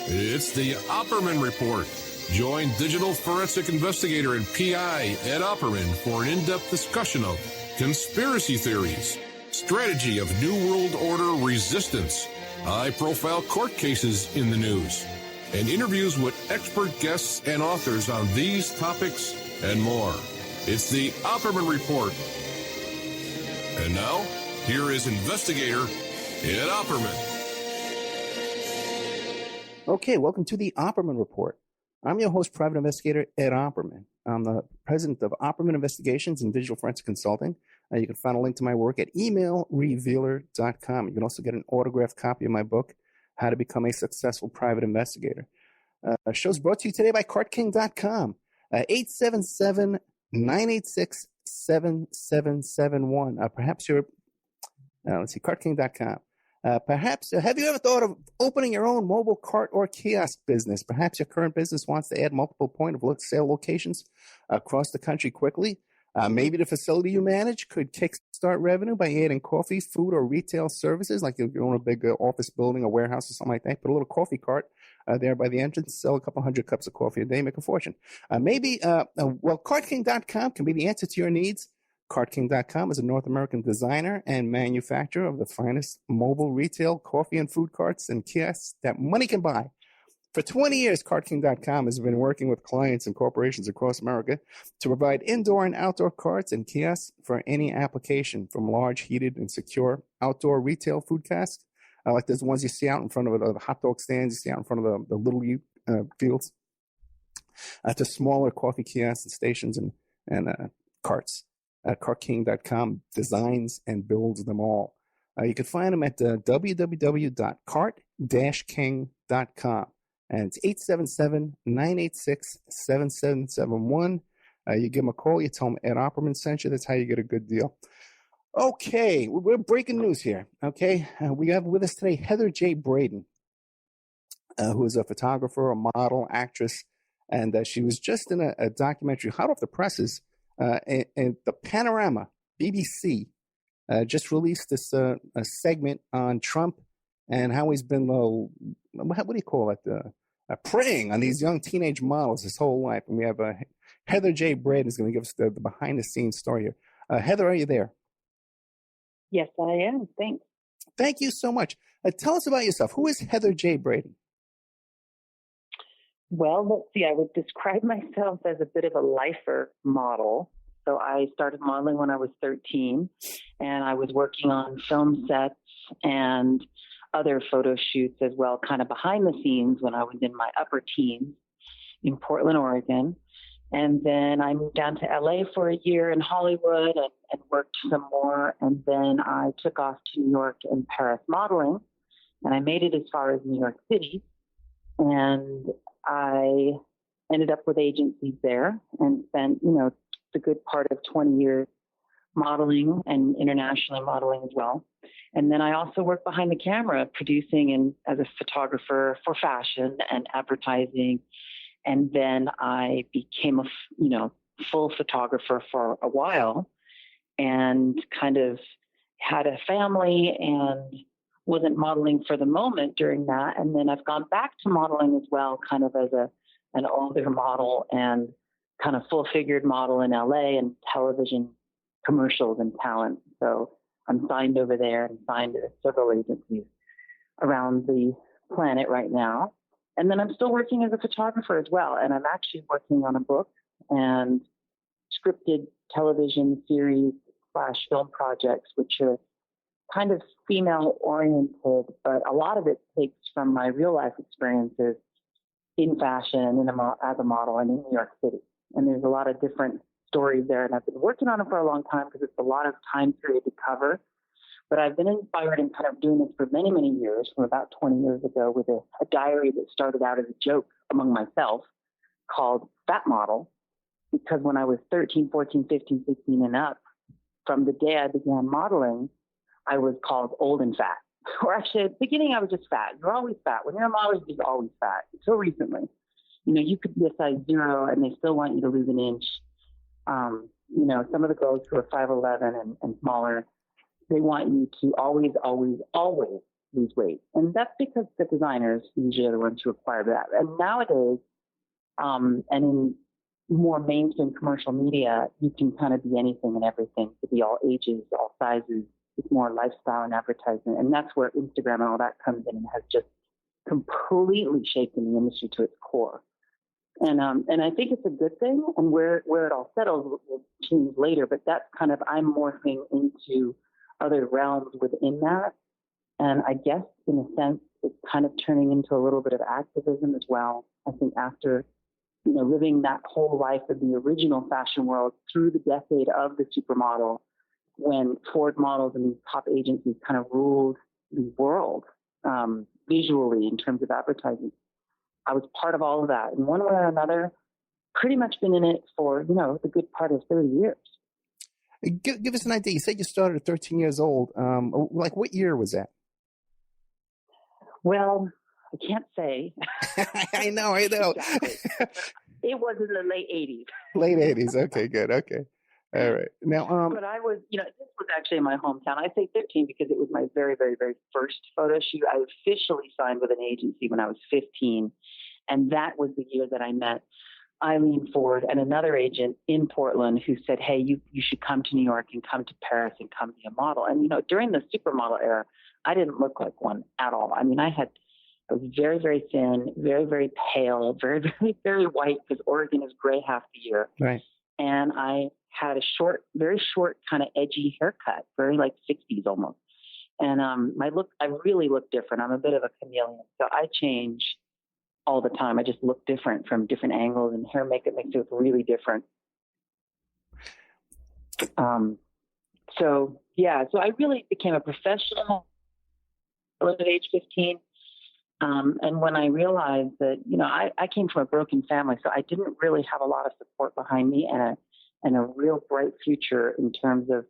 It's the Opperman Report. Join digital forensic investigator and PI Ed Opperman for an in-depth discussion of conspiracy theories, strategy of New World Order resistance, high-profile court cases in the news, and interviews with expert guests and authors on these topics and more. It's the Opperman Report. And now, here is investigator Ed Opperman. Okay, welcome to the Opperman Report. I'm your host, private investigator Ed Opperman. I'm the president of Opperman Investigations and Digital Forensic Consulting. You can find a link to my work at emailrevealer.com. You can also get an autographed copy of my book, How to Become a Successful Private Investigator. Show's brought to you today by CartKing.com, 877-986-7771. Perhaps you're, CartKing.com. Perhaps, have you ever thought of opening your own mobile cart or kiosk business? Perhaps your current business wants to add multiple point of sale locations across the country quickly. Maybe the facility you manage could kickstart revenue by adding coffee, food, or retail services, like if you own a big office building, a warehouse, or something like that. Put a little coffee cart there by the entrance, sell a couple hundred cups of coffee a day, make a fortune. CartKing.com can be the answer to your needs. CartKing.com is a North American designer and manufacturer of the finest mobile retail coffee and food carts and kiosks that money can buy. For 20 years, CartKing.com has been working with clients and corporations across America to provide indoor and outdoor carts and kiosks for any application, from large, heated, and secure outdoor retail food kiosks, like those ones you see out in front of the hot dog stands you see out in front of the Little League fields, to smaller coffee kiosks and stations and carts. CartKing.com designs and builds them all. You can find them at www.cart-king.com. And it's 877-986-7771. You give them a call. You tell them Ed Opperman sent you. That's how you get a good deal. Okay, we're breaking news here. Okay, we have with us today Heather J. Braden, who is a photographer, a model, actress, and she was just in a documentary hot off the presses. And the Panorama, BBC, just released this a segment on Trump and how he's been, what do you call it, preying on these young teenage models his whole life. And we have Heather J. Braden is going to give us the behind-the-scenes story here. Heather, are you there? Yes, I am. Thanks. Thank you so much. Tell us about yourself. Who is Heather J. Braden? Well, let's see. I would describe myself as a bit of a lifer model. So I started modeling when I was 13, and I was working on film sets and other photo shoots as well, kind of behind the scenes when I was in my upper teens in Portland, Oregon. And then I moved down to LA for a year in Hollywood and worked some more. And then I took off to New York and Paris modeling, and I made it as far as New York City. And I ended up with agencies there and spent, the good part of 20 years modeling and internationally modeling as well. And then I also worked behind the camera, producing and as a photographer for fashion and advertising. And then I became a, full photographer for a while and kind of had a family and wasn't modeling for the moment during that. And then I've gone back to modeling as well, kind of as an older model and kind of full-figured model in LA and television commercials and talent. So I'm signed over there and signed to several agencies around the planet right now. And then I'm still working as a photographer as well. And I'm actually working on a book and scripted television series / film projects, which are kind of female oriented, but a lot of it takes from my real life experiences in fashion and as a model and in New York City. And there's a lot of different stories there. And I've been working on it for a long time because it's a lot of time period to cover. But I've been inspired and kind of doing this for many, many years, from about 20 years ago, with a diary that started out as a joke among myself called Fat Model. Because when I was 13, 14, 15, 16 and up, from the day I began modeling, I was called old and fat. Or actually, at the beginning, I was just fat. You're always fat. When you're a model, you're always fat. Until recently, you could be a size 0 and they still want you to lose an inch. Some of the girls who are 5'11" and smaller, they want you to always, always, always lose weight. And that's because the designers usually are the ones who acquire that. And nowadays, and in more mainstream commercial media, you can kind of be anything and everything, to be all ages, all sizes. It's more lifestyle and advertising. And that's where Instagram and all that comes in and has just completely shaken the industry to its core. And I think it's a good thing. And where it all settles will change later. But that's kind of, I'm morphing into other realms within that. And I guess in a sense, it's kind of turning into a little bit of activism as well. I think after, living that whole life of the original fashion world through the decade of the supermodel, when Ford models and these top agencies kind of ruled the world visually in terms of advertising, I was part of all of that. In one way or another, pretty much been in it for, the good part of 30 years. Give us an idea. You said you started at 13 years old. Like what year was that? Well, I can't say. I know. Exactly. It was in the late 80s. Late 80s. Okay, good. Okay. All right. Now, but I was, this was actually in my hometown. I say 13 because it was my very, very, very first photo shoot. I officially signed with an agency when I was 15. And that was the year that I met Eileen Ford and another agent in Portland who said, hey, you should come to New York and come to Paris and come be a model. And, during the supermodel era, I didn't look like one at all. I mean, I was very, very thin, very, very pale, very, very, very white because Oregon is gray half the year. Right. And I had a very short, kind of edgy haircut, very like 60s almost. And I really look different. I'm a bit of a chameleon. So I change all the time. I just look different from different angles, and hair makeup makes it look really different. So I really became a professional at age 15. And when I realized that, I came from a broken family, so I didn't really have a lot of support behind me and a real bright future in terms of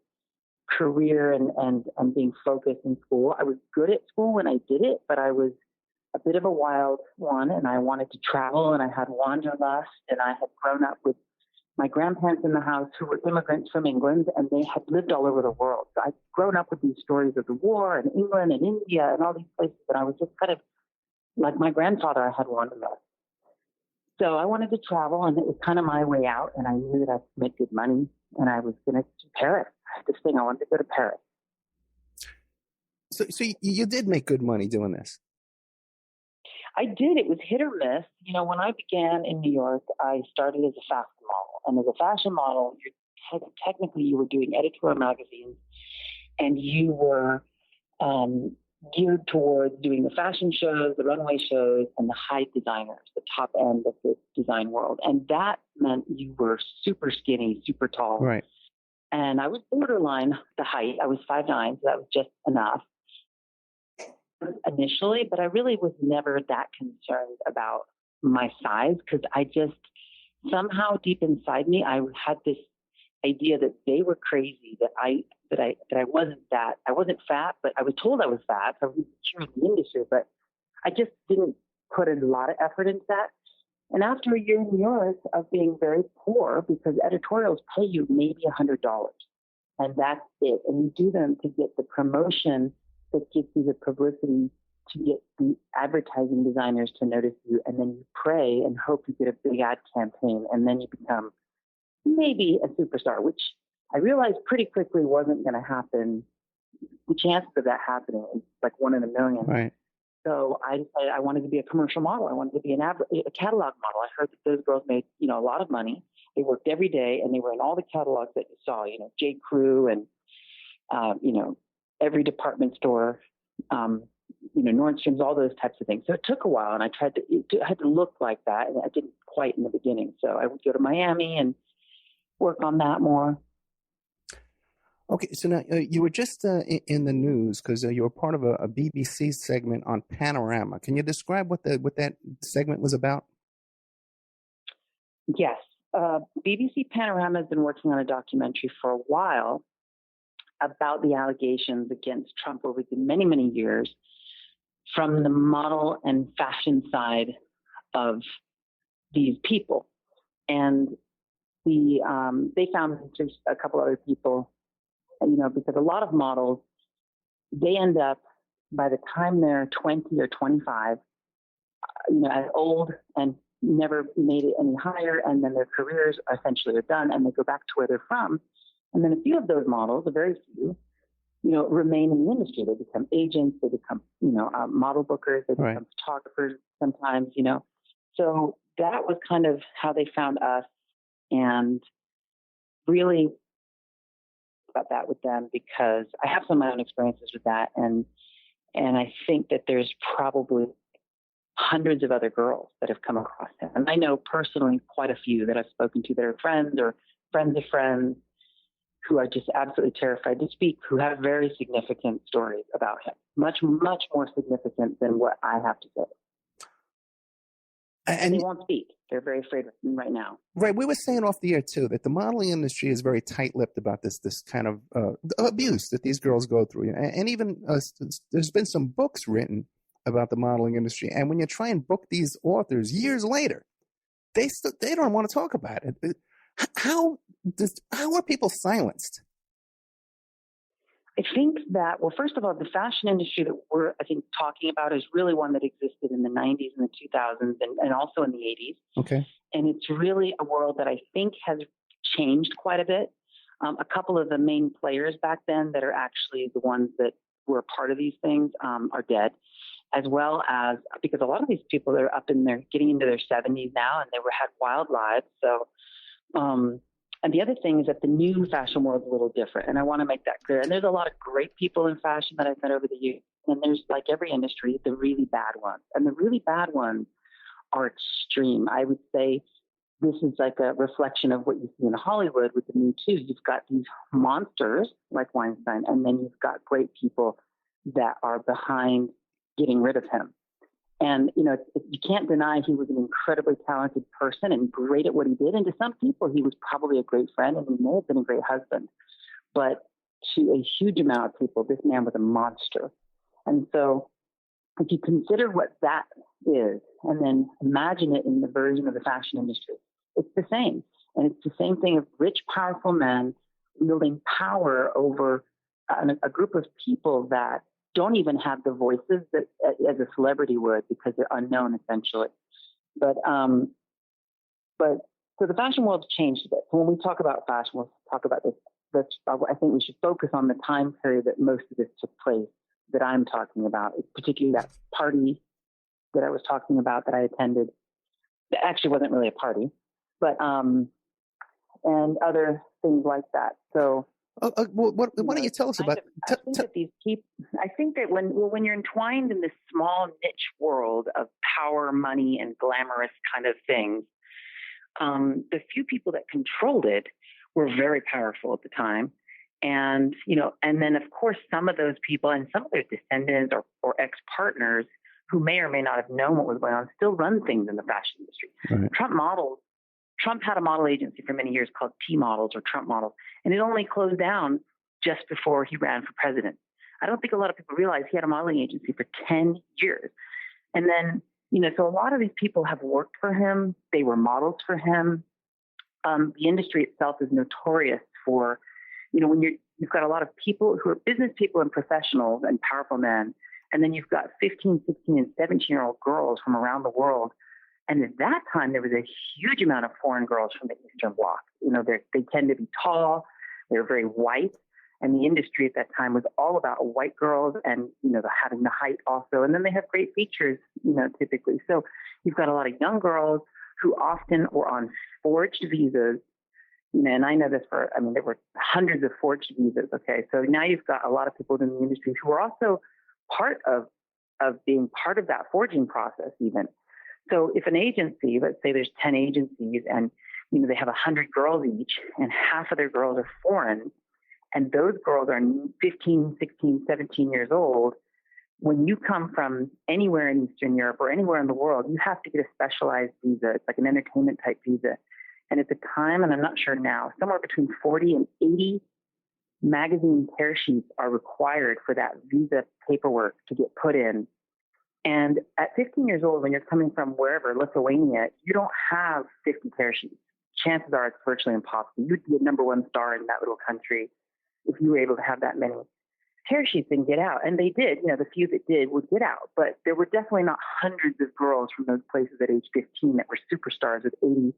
career and being focused in school. I was good at school when I did it, but I was a bit of a wild one, and I wanted to travel, and I had wanderlust, and I had grown up with my grandparents in the house who were immigrants from England, and they had lived all over the world. So I'd grown up with these stories of the war and England and India and all these places, and I was just kind of like my grandfather. I had wanderlust. So I wanted to travel, and it was kind of my way out, and I knew that I could make good money, and I was going to Paris. I had this thing, I wanted to go to Paris. So you did make good money doing this? I did. It was hit or miss. When I began in New York, I started as a fashion model. And as a fashion model, technically you were doing editorial magazines, and you were geared towards doing the fashion shows, the runway shows, and the high designers, the top end of the design world. And that meant you were super skinny, super tall. Right. And I was borderline the height. I was 5'9", so that was just enough initially, but I really was never that concerned about my size, because I just somehow deep inside me, I had this idea that they were crazy, that I wasn't that. I wasn't fat, but I was told I was fat. So I was secure in the industry, but I just didn't put a lot of effort into that. And after a year in New York of being very poor, because editorials pay you maybe $100, and that's it. And you do them to get the promotion that gives you the publicity, to get the advertising designers to notice you, and then you pray and hope you get a big ad campaign, and then you become maybe a superstar, which I realized pretty quickly wasn't going to happen. The chances of that happening is like 1 in a million. Right. So I decided I wanted to be a commercial model. I wanted to be a catalog model. I heard that those girls made, a lot of money. They worked every day, and they were in all the catalogs that you saw, J. Crew and, every department store, Nordstrom's, all those types of things. So it took a while, and I had to look like that, and I didn't quite in the beginning. So I would go to Miami and work on that more. Okay, so now you were just in the news because you were part of a BBC segment on Panorama. Can you describe what that segment was about? Yes. BBC Panorama has been working on a documentary for a while about the allegations against Trump over the many, many years from the model and fashion side of these people. And they found just a couple other people, because a lot of models, they end up by the time they're 20 or 25, as old and never made it any higher, and then their careers essentially are done, and they go back to where they're from. And then a few of those models, a very few, remain in the industry. They become agents, they become, model bookers, they become photographers sometimes, So that was kind of how they found us, and really about that with them because I have some of my own experiences with that, and I think that there's probably hundreds of other girls that have come across him. And I know personally quite a few that I've spoken to that are friends or friends of friends who are just absolutely terrified to speak, who have very significant stories about him, much, much more significant than what I have to say. And they won't speak. They're very afraid of him right now. Right. We were saying off the air, too, that the modeling industry is very tight-lipped about this kind of abuse that these girls go through. And even there's been some books written about the modeling industry. And when you try and book these authors years later, they don't want to talk about it. How are people silenced? I think that, well, first of all, the fashion industry that we're, I think, talking about is really one that existed in the 90s and the 2000s and also in the 80s. Okay. And it's really a world that I think has changed quite a bit. A couple of the main players back then that are actually the ones that were part of these things are dead, as well as because a lot of these people are getting into their 70s now, and they had wild lives. So, and the other thing is that the new fashion world is a little different, and I want to make that clear. And there's a lot of great people in fashion that I've met over the years, and there's, like every industry, the really bad ones. And the really bad ones are extreme. I would say this is like a reflection of what you see in Hollywood with the Me Too. You've got these monsters like Weinstein, and then you've got great people that are behind getting rid of him. And, you can't deny he was an incredibly talented person and great at what he did. And to some people, he was probably a great friend and he may have been a great husband. But to a huge amount of people, this man was a monster. And so if you consider what that is and then imagine it in the version of the fashion industry, it's the same. And it's the same thing of rich, powerful men wielding power over a group of people that don't even have the voices that as a celebrity would because they're unknown essentially. But so the fashion world's changed a bit. So when we talk about fashion, we'll talk about this. I think we should focus on the time period that most of this took place that I'm talking about, particularly that party that I was talking about that I attended. That actually wasn't really a party, but and other things like that. So. Why don't you tell us about? I think that these people. I think that when you're entwined in this small niche world of power, money, and glamorous kind of things, the few people that controlled it were very powerful at the time, and and then of course some of those people and some of their descendants or ex-partners who may or may not have known what was going on still run things in the fashion industry. Right. Trump had a model agency for many years called T Models or Trump Models, and it only closed down just before he ran for president. I don't think a lot of people realize he had a modeling agency for 10 years. And then, so a lot of these people have worked for him. They were models for him. The industry itself is notorious for, when you've got a lot of people who are business people and professionals and powerful men, and then you've got 15, 16, and 17-year-old girls from around the world. And at that time, there was a huge amount of foreign girls from the Eastern Bloc. They tend to be tall, they're very white, and the industry at that time was all about white girls and, having the height also. And then they have great features, typically. So you've got a lot of young girls who often were on forged visas, and I know this there were hundreds of forged visas, okay? So now you've got a lot of people in the industry who are also part of being part of that forging process even. So if an agency, let's say there's 10 agencies and, they have 100 girls each and half of their girls are foreign and those girls are 15, 16, 17 years old, when you come from anywhere in Eastern Europe or anywhere in the world, you have to get a specialized visa. It's like an entertainment type visa. And at the time, and I'm not sure now, somewhere between 40 and 80 magazine tear sheets are required for that visa paperwork to get put in. And at 15 years old, when you're coming from wherever, Lithuania, you don't have 50 tear sheets. Chances are it's virtually impossible. You'd be a number one star in that little country if you were able to have that many. tear sheets and get out. And they did, the few that did would get out. But there were definitely not hundreds of girls from those places at age 15 that were superstars with 80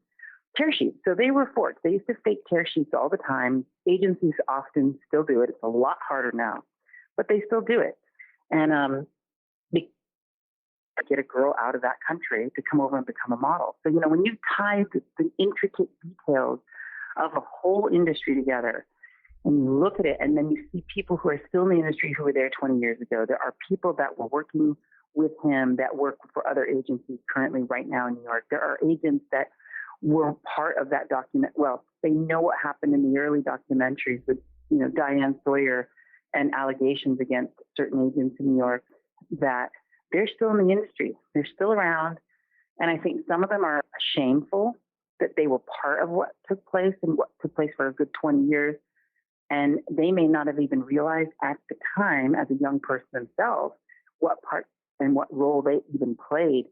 tear sheets. So they were forced. They used to fake tear sheets all the time. Agencies often still do it. It's a lot harder now, but they still do it. And they get a girl out of that country to come over and become a model. So, when you tie the intricate details of a whole industry together, and you look at it, and then you see people who are still in the industry who were there 20 years ago. There are people that were working with him that work for other agencies currently right now in New York. There are agents that were part of that document. Well, they know what happened in the early documentaries with, Diane Sawyer and allegations against certain agents in New York, that they're still in the industry. They're still around. And I think some of them are shameful that they were part of what took place and what took place for a good 20 years. And they may not have even realized at the time, as a young person themselves, what part and what role they even played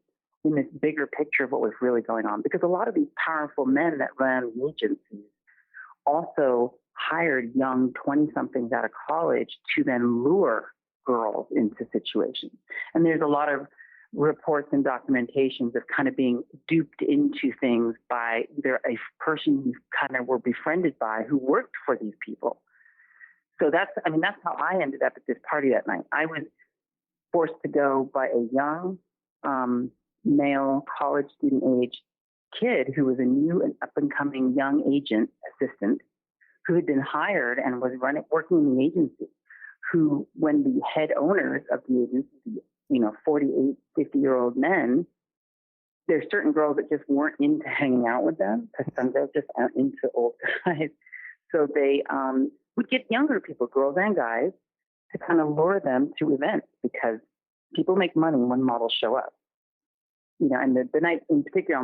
in this bigger picture of what was really going on. Because a lot of these powerful men that ran the agencies also hired young 20-somethings out of college to then lure girls into situations. And there's a lot of reports and documentations of kind of being duped into things by either a person you kind of were befriended by who worked for these people. So that's how I ended up at this party that night. I was forced to go by a young male college student age kid who was a new and up and coming young agent assistant who had been hired and was working in the agency, who, when the head owners of the agency, 48, 50-year-old men, there's certain girls that just weren't into hanging out with them because some girls just aren't into old guys. So they would get younger people, girls and guys, to kind of lure them to events because people make money when models show up. And the night in particular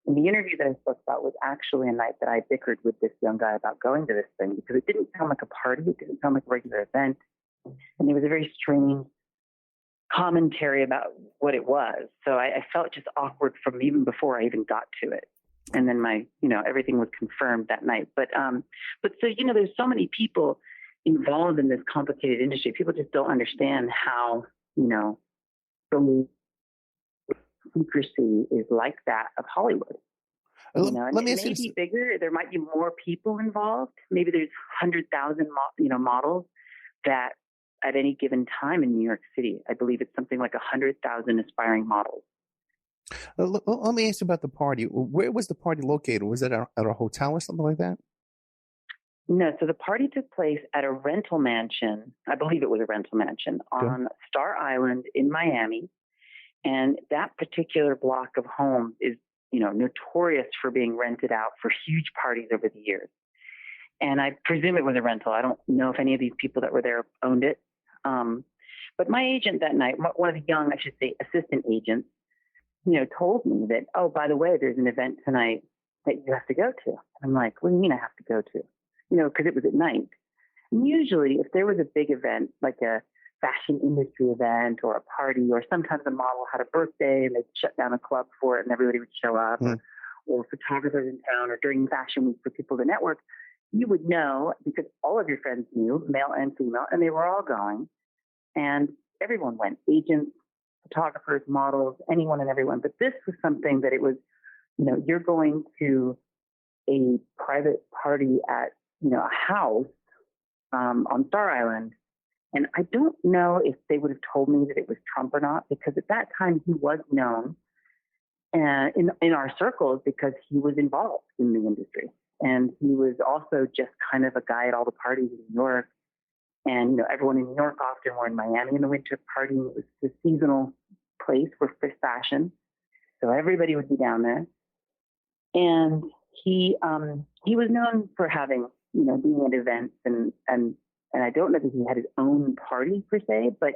in the interview that I spoke about was actually a night that I bickered with this young guy about going to this thing because it didn't sound like a party. It didn't sound like a regular event. And it was a very strange commentary about what it was. So I felt just awkward from even before I even got to it. And then everything was confirmed that night. But so, there's so many people involved in this complicated industry. People just don't understand how, the secrecy is like that of Hollywood. Let me it ask may you be bigger. There might be more people involved. Maybe there's 100,000, models that at any given time in New York City, I believe it's something like 100,000 aspiring models. Let me ask you about the party. Where was the party located? Was it at a hotel or something like that? No, so the party took place at a rental mansion. I believe it was a rental mansion on Star Island in Miami. And that particular block of homes is, notorious for being rented out for huge parties over the years. And I presume it was a rental. I don't know if any of these people that were there owned it. But my agent that night, one of the young, I should say, assistant agents, told me that, oh, by the way, there's an event tonight that you have to go to. I'm like, what do you mean I have to go to? Because it was at night. And usually if there was a big event, like a fashion industry event or a party, or sometimes a model had a birthday and they'd shut down a club for it and everybody would show up, or photographers in town, or during fashion week for people to network, you would know because all of your friends knew, male and female, and they were all going. And everyone went, agents, photographers, models, anyone and everyone. But this was something that it was, you're going to a private party at, a house on Star Island. And I don't know if they would have told me that it was Trump or not, because at that time he was known in our circles because he was involved in the industry. And he was also just kind of a guy at all the parties in New York. And, everyone in New York often were in Miami in the winter partying. It was a seasonal place for fashion. So everybody would be down there. And he was known for having, being at events and I don't know that he had his own party per se, but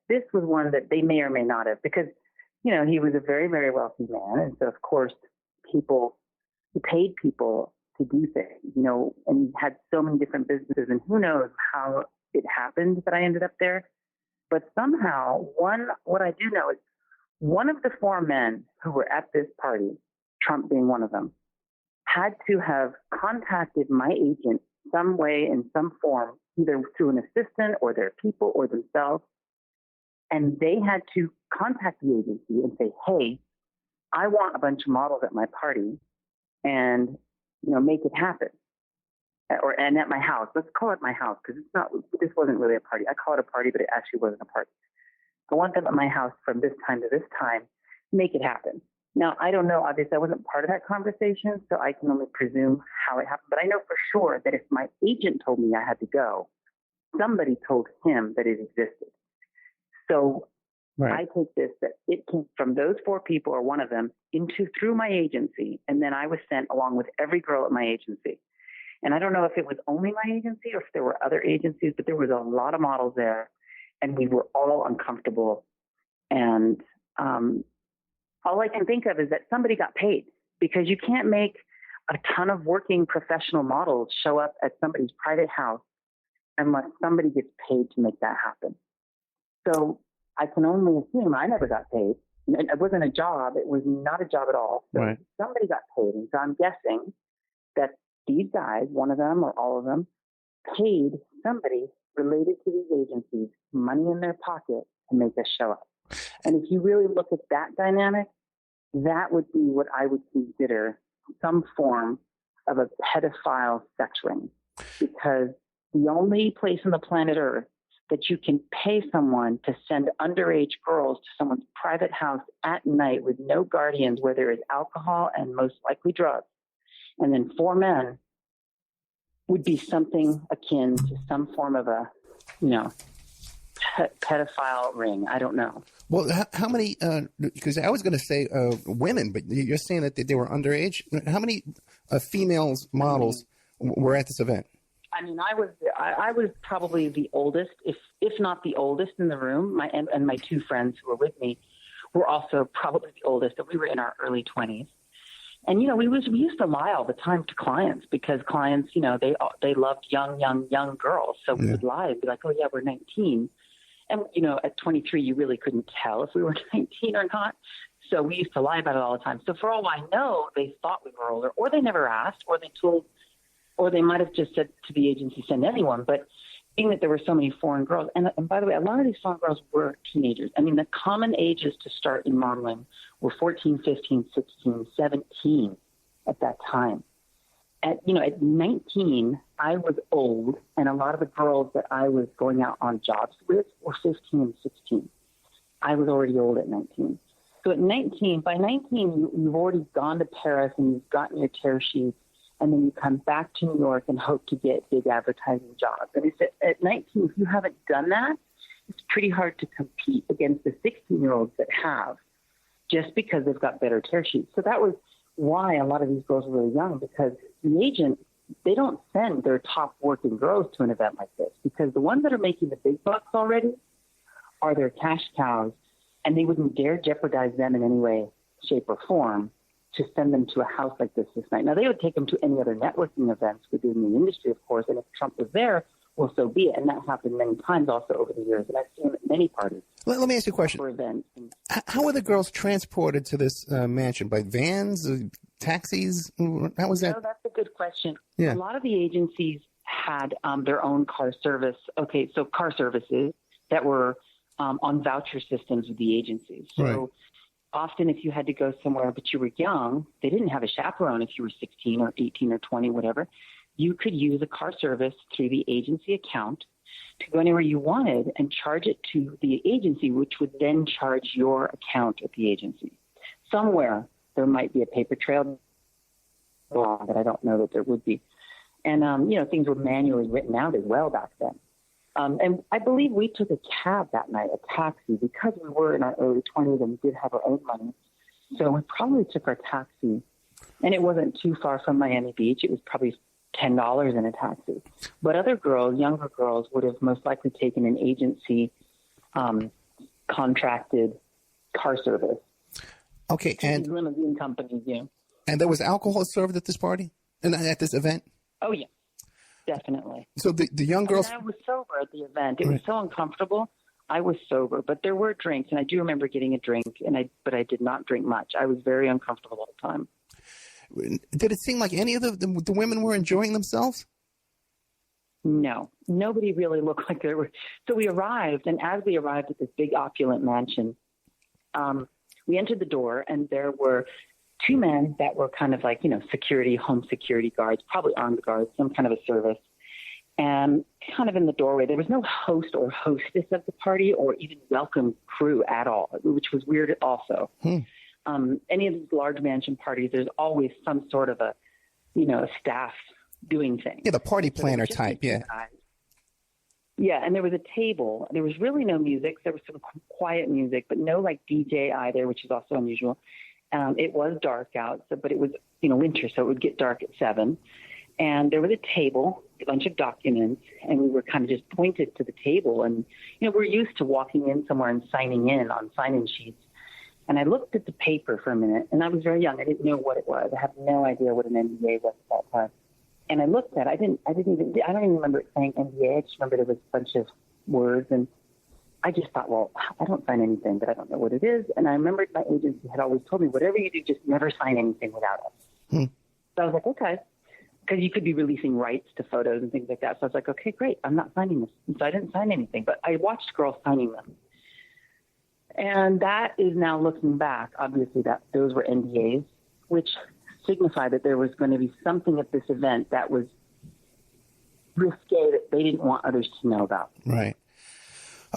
this was one that they may or may not have because, he was a very, very wealthy man. And so, of course, he paid people to do things, and he had so many different businesses, and who knows how it happened that I ended up there. But somehow, what I do know is one of the four men who were at this party, Trump being one of them, had to have contacted my agent some way in some form either through an assistant or their people or themselves. And they had to contact the agency and say, hey, I want a bunch of models at my party and, make it happen. And at my house. Let's call it my house because this wasn't really a party. I call it a party, but it actually wasn't a party. I want them at my house from this time to this time. Make it happen. Now, I don't know. Obviously, I wasn't part of that conversation, so I can only presume how it happened. But I know for sure that if my agent told me I had to go, somebody told him that it existed. So right. I take this that it came from those 4 people or one of them through my agency, and then I was sent along with every girl at my agency. And I don't know if it was only my agency or if there were other agencies, but there was a lot of models there, and we were all uncomfortable. And all I can think of is that somebody got paid, because you can't make a ton of working professional models show up at somebody's private house unless somebody gets paid to make that happen. So I can only assume I never got paid. It wasn't a job. It was not a job at all. So right. Somebody got paid. And so I'm guessing that these guys, one of them or all of them, paid somebody related to these agencies money in their pocket to make us show up. And if you really look at that dynamic, that would be what I would consider some form of a pedophile sex ring. Because the only place on the planet Earth that you can pay someone to send underage girls to someone's private house at night with no guardians, where there is alcohol and most likely drugs, and then 4 men, would be something akin to some form of a, pedophile ring. I don't know. Well, how many, because I was going to say women, but you're saying that they were underage. How many females models were at this event? I mean, I was probably the oldest, if not the oldest in the room. And my 2 friends who were with me were also probably the oldest. And we were in our early 20s. And, we used to lie all the time to clients, because clients, they loved young girls. So we would lie and be like, oh, yeah, we're 19. And, at 23, you really couldn't tell if we were 19 or not. So we used to lie about it all the time. So for all I know, they thought we were older, or they never asked, or they might have just said to the agency, send anyone. But being that there were so many foreign girls, and by the way, a lot of these foreign girls were teenagers. I mean, the common ages to start in modeling were 14, 15, 16, 17 at that time. At 19, I was old, and a lot of the girls that I was going out on jobs with were 15 and 16. I was already old at 19. So by 19, you've already gone to Paris and you've gotten your tear sheets, and then you come back to New York and hope to get big advertising jobs. And at 19, if you haven't done that, it's pretty hard to compete against the 16-year-olds that have, just because they've got better tear sheets. So that was why a lot of these girls were really young, because the agent, they don't send their top working girls to an event like this, because the ones that are making the big bucks already are their cash cows, and they wouldn't dare jeopardize them in any way, shape, or form to send them to a house like this night. Now, they would take them to any other networking events within the industry, of course, and if Trump was there, well, so be it. And that happened many times also over the years, and I've seen it at many parties. Let me ask you a question. For events. How were the girls transported to this mansion? By vans, taxis? How was that? No, that's a good question. Yeah. A lot of the agencies had their own car service. Okay, so car services that were on voucher systems with the agencies. So right. Often if you had to go somewhere but you were young, they didn't have a chaperone if you were 16 or 18 or 20, whatever. You could use a car service through the agency account to go anywhere you wanted and charge it to the agency, which would then charge your account at the agency. Somewhere there might be a paper trail, but I don't know that there would be. And, things were manually written out as well back then. And I believe we took a cab that night, a taxi, because we were in our early 20s and we did have our own money. So we probably took our taxi, and it wasn't too far from Miami Beach. It was probably $10 in a taxi. But other girls, younger girls, would have most likely taken an agency contracted car service. Okay, and limousine companies, And there was alcohol served at this party and at this event? Oh, yeah. Definitely. So the young girls... I was sober at the event. It was so uncomfortable. I was sober, but there were drinks, and I do remember getting a drink, but I did not drink much. I was very uncomfortable all the time. Did it seem like any of the women were enjoying themselves? No, nobody really looked like there were. So we arrived, and as we arrived at this big opulent mansion, we entered the door, and there were two men that were kind of like, security, home security guards, probably armed guards, some kind of a service. And kind of in the doorway, there was no host or hostess of the party or even welcome crew at all, which was weird also. Any of these large mansion parties, there's always some sort of a staff doing things. Yeah, the party planner type, yeah. Yeah, and there was a table. There was really no music. There was some quiet music, but no like DJ either, which is also unusual. It was dark out, but it was, winter, so it would get dark at 7. And there was a table, a bunch of documents, and we were kind of just pointed to the table. And, we're used to walking in somewhere and signing in on sign-in sheets. And I looked at the paper for a minute, and I was very young. I didn't know what it was. I have no idea what an NDA was at that time. And I looked at it. I don't even remember it saying NDA. I just remember there was a bunch of words. And I just thought, well, I don't sign anything, but I don't know what it is. And I remembered my agency had always told me, whatever you do, just never sign anything without us. So I was like, okay. Because you could be releasing rights to photos and things like that. So I was like, okay, great. I'm not signing this. And so I didn't sign anything, but I watched girls signing them. And that is now looking back, obviously, that those were NDAs, which signified that there was going to be something at this event that was risque that they didn't want others to know about. Right.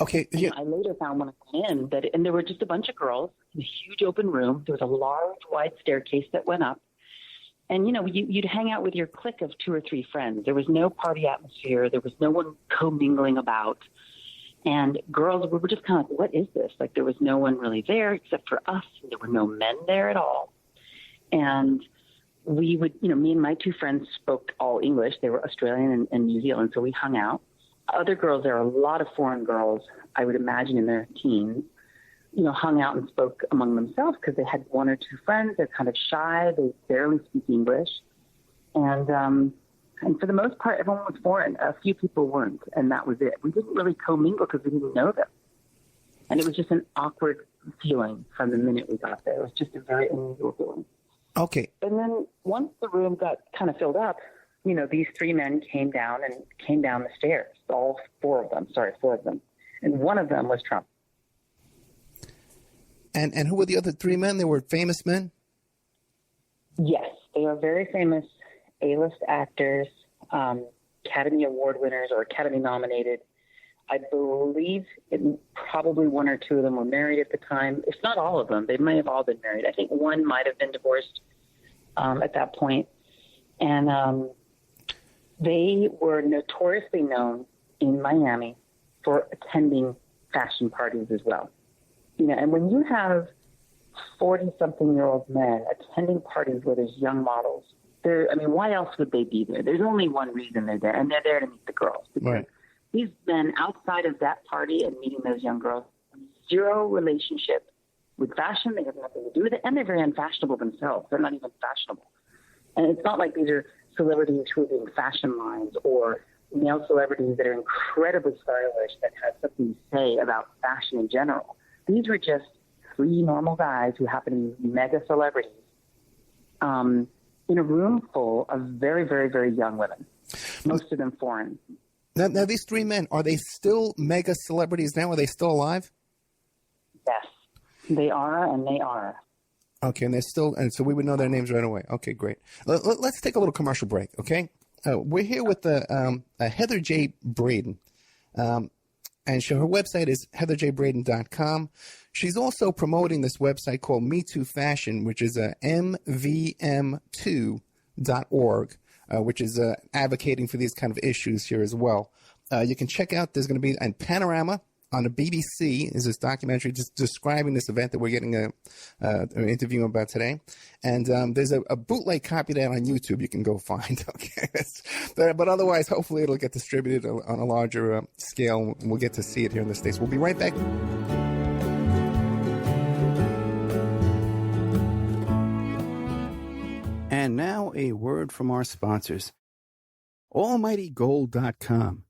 Okay. Yeah. I later found when I went in and there were just a bunch of girls in a huge open room. There was a large, wide staircase that went up. And, you'd hang out with your clique of 2 or 3 friends. There was no party atmosphere. There was no one commingling about. And girls, we were just kind of like, what is this? Like, there was no one really there except for us. There were no men there at all. And we would, me and my 2 friends spoke all English. They were Australian and New Zealand, so we hung out. Other girls, there are a lot of foreign girls, I would imagine in their teens, hung out and spoke among themselves because they had 1 or 2 friends. They're kind of shy. They barely speak English. And for the most part, everyone was foreign. A few people weren't, and that was it. We didn't really commingle because we didn't know them. And it was just an awkward feeling from the minute we got there. It was just a very unusual feeling. Okay. And then once the room got kind of filled up, these 3 men came down the stairs, all 4 of them. And one of them was Trump. And who were the other 3 men? They were famous men? Yes, they are very famous A-list actors, Academy Award winners or Academy nominated. I believe probably 1 or 2 of them were married at the time. If not all of them, they may have all been married. I think one might have been divorced at that point. And they were notoriously known in Miami for attending fashion parties as well. And when you have 40-something-year-old men attending parties where there's young models, why else would they be there? There's only one reason they're there, and they're there to meet the girls. Right. These men, outside of that party and meeting those young girls, have 0 relationship with fashion. They have nothing to do with it, and they're very unfashionable themselves. They're not even fashionable. And it's not like these are celebrities who are doing fashion lines or male celebrities that are incredibly stylish that have something to say about fashion in general. These were just 3 normal guys who happen to be mega celebrities in a room full of very, very, very young women, most of them foreign. Now these 3 men, are they still mega celebrities now? Are they still alive? Yes, they are, and they are. Okay, and they're still, and so we would know their names right away. Okay, great. Let's take a little commercial break, okay? We're here with Heather J. Braden. And her website is heatherjbraden.com. She's also promoting this website called Me Too Fashion, which is mvm2.org, which is advocating for these kind of issues here as well. You can check out, there's going to be a Panorama on the BBC is this documentary just describing this event that we're getting an interview about today. And there's a bootleg copy of that on YouTube you can go find. Okay, but otherwise, hopefully it'll get distributed on a larger scale, and we'll get to see it here in the States. We'll be right back. And now a word from our sponsors. AlmightyGold.com.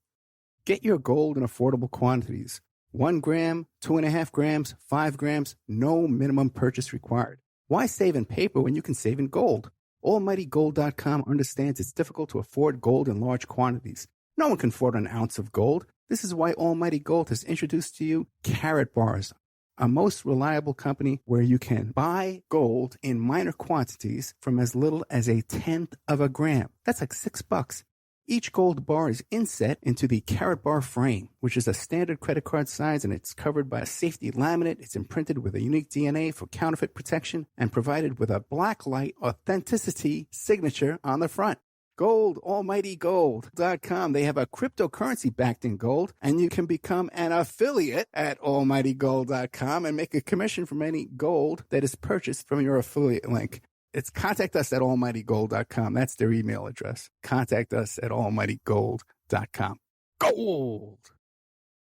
Get your gold in affordable quantities. 1 gram, 2.5 grams, 5 grams, no minimum purchase required. Why save in paper when you can save in gold? AlmightyGold.com understands it's difficult to afford gold in large quantities. No one can afford an ounce of gold. This is why Almighty Gold has introduced to you Carat Bars, a most reliable company where you can buy gold in minor quantities from as little as a tenth of a gram. That's like $6. Each gold bar is inset into the Carat Bar frame, which is a standard credit card size, and it's covered by a safety laminate. It's imprinted with a unique DNA for counterfeit protection and provided with a blacklight authenticity signature on the front. Gold, almightygold.com. They have a cryptocurrency backed in gold, and you can become an affiliate at almightygold.com and make a commission from any gold that is purchased from your affiliate link. It's contact us at almightygold.com. That's their email address. Contact us at almightygold.com. Gold!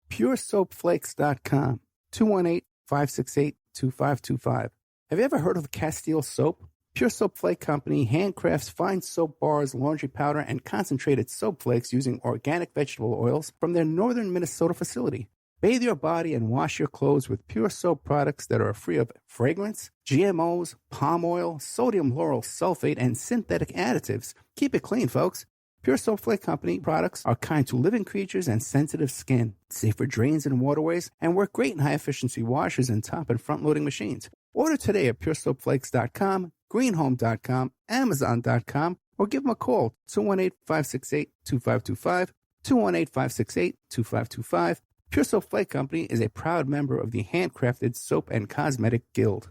PureSoapFlakes.com. 218-568-2525. Have you ever heard of Castile Soap? Pure Soap Flake Company handcrafts fine soap bars, laundry powder, and concentrated soap flakes using organic vegetable oils from their northern Minnesota facility. Bathe your body and wash your clothes with pure soap products that are free of fragrance, GMOs, palm oil, sodium lauryl sulfate, and synthetic additives. Keep it clean, folks. Pure Soap Flake Company products are kind to living creatures and sensitive skin, safe for drains and waterways, and work great in high-efficiency washers and top and front-loading machines. Order today at puresoapflakes.com, greenhome.com, amazon.com, or give them a call, 218-568-2525, 218-568-2525. Pure Soap Flake Company is a proud member of the Handcrafted Soap and Cosmetic Guild.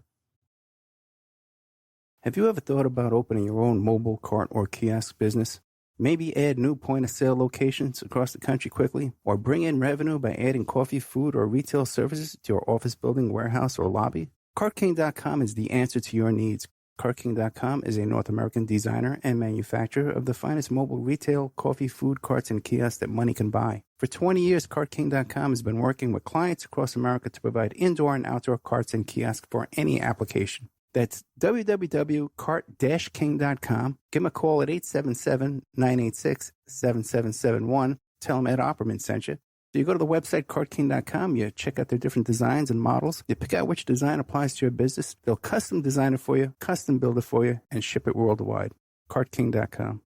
Have you ever thought about opening your own mobile cart or kiosk business? Maybe add new point-of-sale locations across the country quickly, or bring in revenue by adding coffee, food, or retail services to your office building, warehouse, or lobby? CartKing.com is the answer to your needs. CartKing.com is a North American designer and manufacturer of the finest mobile retail, coffee, food carts, and kiosks that money can buy. For 20 years, CartKing.com has been working with clients across America to provide indoor and outdoor carts and kiosks for any application. That's www.cart-king.com. Give them a call at 877-986-7771. Tell them Ed Opperman sent you. So you go to the website, CartKing.com, you check out their different designs and models. You pick out which design applies to your business. They'll custom design it for you, custom build it for you, and ship it worldwide. CartKing.com.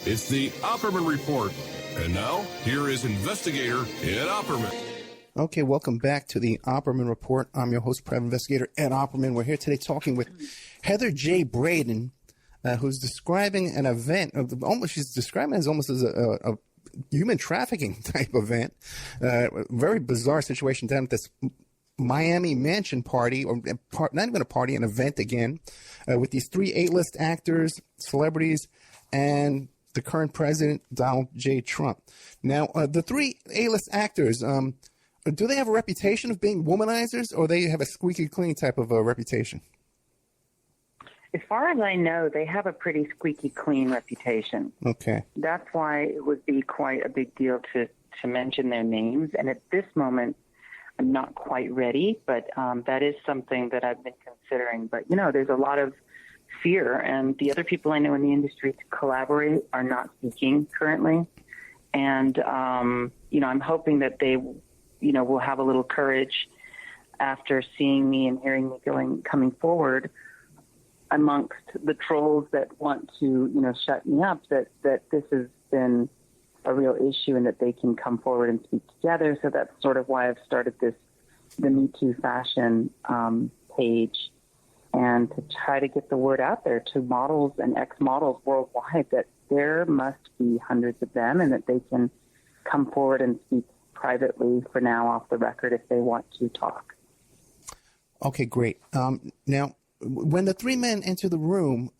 It's the Opperman Report. And now, here is investigator Ed Opperman. Okay, welcome back to the Opperman Report. I'm your host, private investigator Ed Opperman. We're here today talking with Heather J. Braden, who's describing an event she's describing it as almost as a human trafficking type event. Very bizarre situation down at this Miami mansion party, or not even a party, an event again, with these three A-list actors, celebrities, and the current president, Donald J. Trump. Now, the three A-list actors, do they have a reputation of being womanizers, or they have a squeaky clean type of a reputation? As far as I know, they have a pretty squeaky clean reputation. Okay. That's why it would be quite a big deal to mention their names. And at this moment, I'm not quite ready, but that is something that I've been considering. But, there's a lot of fear, and the other people I know in the industry to collaborate are not speaking currently. And, I'm hoping that they, will have a little courage after seeing me and hearing me coming forward amongst the trolls that want to, shut me up, that this has been a real issue and that they can come forward and speak together. So that's sort of why I've started the Me Too Fashion page, and to try to get the word out there to models and ex-models worldwide that there must be hundreds of them and that they can come forward and speak privately for now off the record if they want to talk. Okay, great. Now, when the three men enter the room,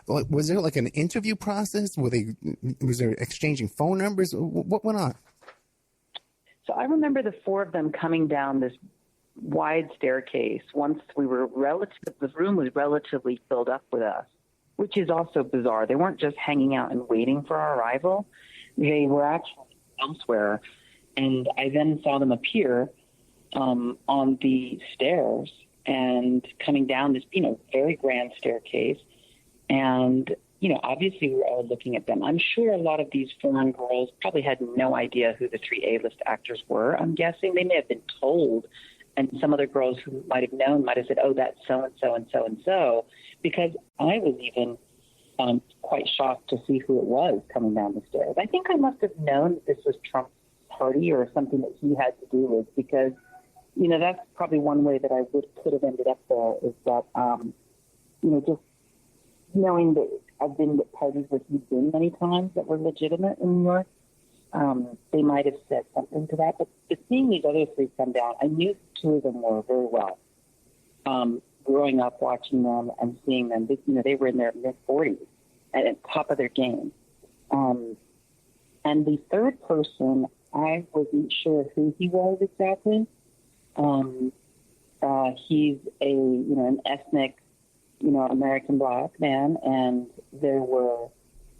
was there like an interview process? Was there exchanging phone numbers? What went on? So I remember the four of them coming down this wide staircase once the room was relatively filled up with us, which is also bizarre. They weren't just hanging out and waiting for our arrival. They were actually elsewhere. And I then saw them appear on the stairs and coming down this, very grand staircase. And, obviously we were all looking at them. I'm sure a lot of these foreign girls probably had no idea who the three A-list actors were. I'm guessing they may have been told, and some other girls who might have known might have said, oh, that's so-and-so and so-and-so, because I was even quite shocked to see who it was coming down the stairs. I think I must have known that this was Trump's party or something that he had to do with, because, you know, that's probably one way that I could have ended up there, is that, you know, just knowing that I've been at parties where he's been many times that were legitimate in New York. They might have said something to that, but seeing these other three come down, I knew two of them were very well. Growing up, watching them and seeing them, you know, they were in their mid-40s at the top of their game. And the third person, I wasn't sure who he was exactly. He's an ethnic, American Black man, and there were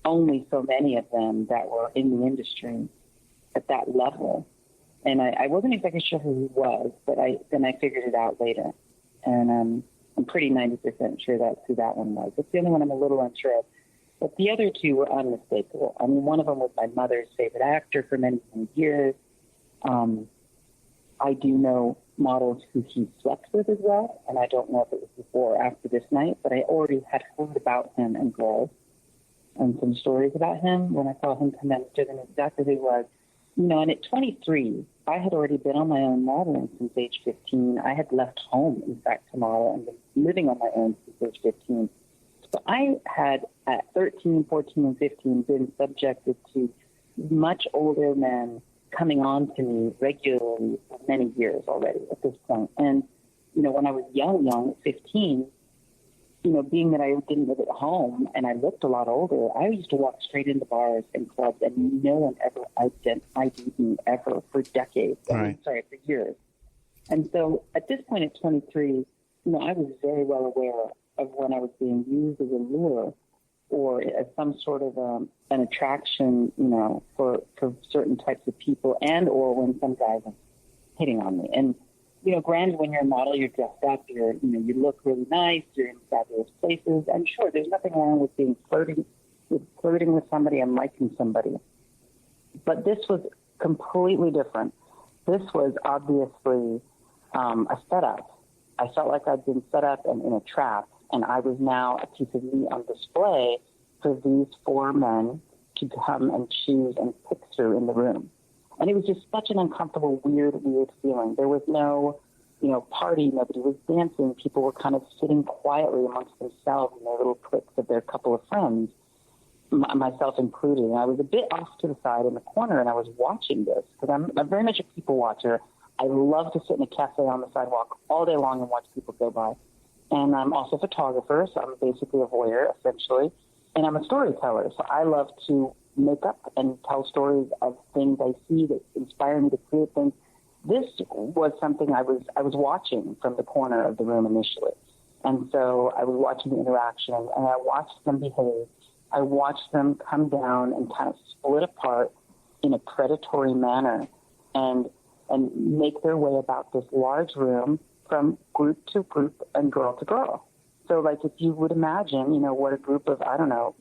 only so many of them that were in the industry at that level. And I wasn't exactly sure who he was, but then I figured it out later. And I'm pretty 90% sure that's who that one was. It's the only one I'm a little unsure of. But the other two were unmistakable. I mean, one of them was my mother's favorite actor for many, many years. I do know models who he slept with as well, and I don't know if it was before or after this night, but I already had heard about him and girls and some stories about him when I saw him come in. I didn't know exactly who he was. And at 23, I had already been on my own modeling since age 15. I had left home, in fact, to model and been living on my own since age 15. So I had, at 13, 14, and 15, been subjected to much older men coming on to me regularly for many years already at this point. And, when I was young, at 15, being that I didn't live at home and I looked a lot older, I used to walk straight into bars and clubs, and no one ever ID'd me ever for decades. Right. For years. And so at this point at 23, I was very well aware of when I was being used as a lure or as some sort of an attraction, for certain types of people, and or when some guys are hitting on me. And, granted, when you're a model, you're dressed up, you look really nice, you're in fabulous places. And sure, there's nothing wrong with flirting with somebody and liking somebody. But this was completely different. This was obviously a setup. I felt like I'd been set up and in a trap, and I was now a piece of meat on display for these four men to come and choose and pick through in the room. And it was just such an uncomfortable, weird feeling. There was no, party. Nobody was dancing. People were kind of sitting quietly amongst themselves in their little cliques of their couple of friends, myself included. And I was a bit off to the side in the corner, and I was watching this because I'm very much a people watcher. I love to sit in a cafe on the sidewalk all day long and watch people go by. And I'm also a photographer, so I'm basically a voyeur, essentially. And I'm a storyteller, so I love to make up and tell stories of things I see that inspire me to create things. This was something I was watching from the corner of the room initially. And so I was watching the interaction, and I watched them behave. I watched them come down and kind of split apart in a predatory manner and make their way about this large room from group to group and girl to girl. So, like, if you would imagine, what a group of,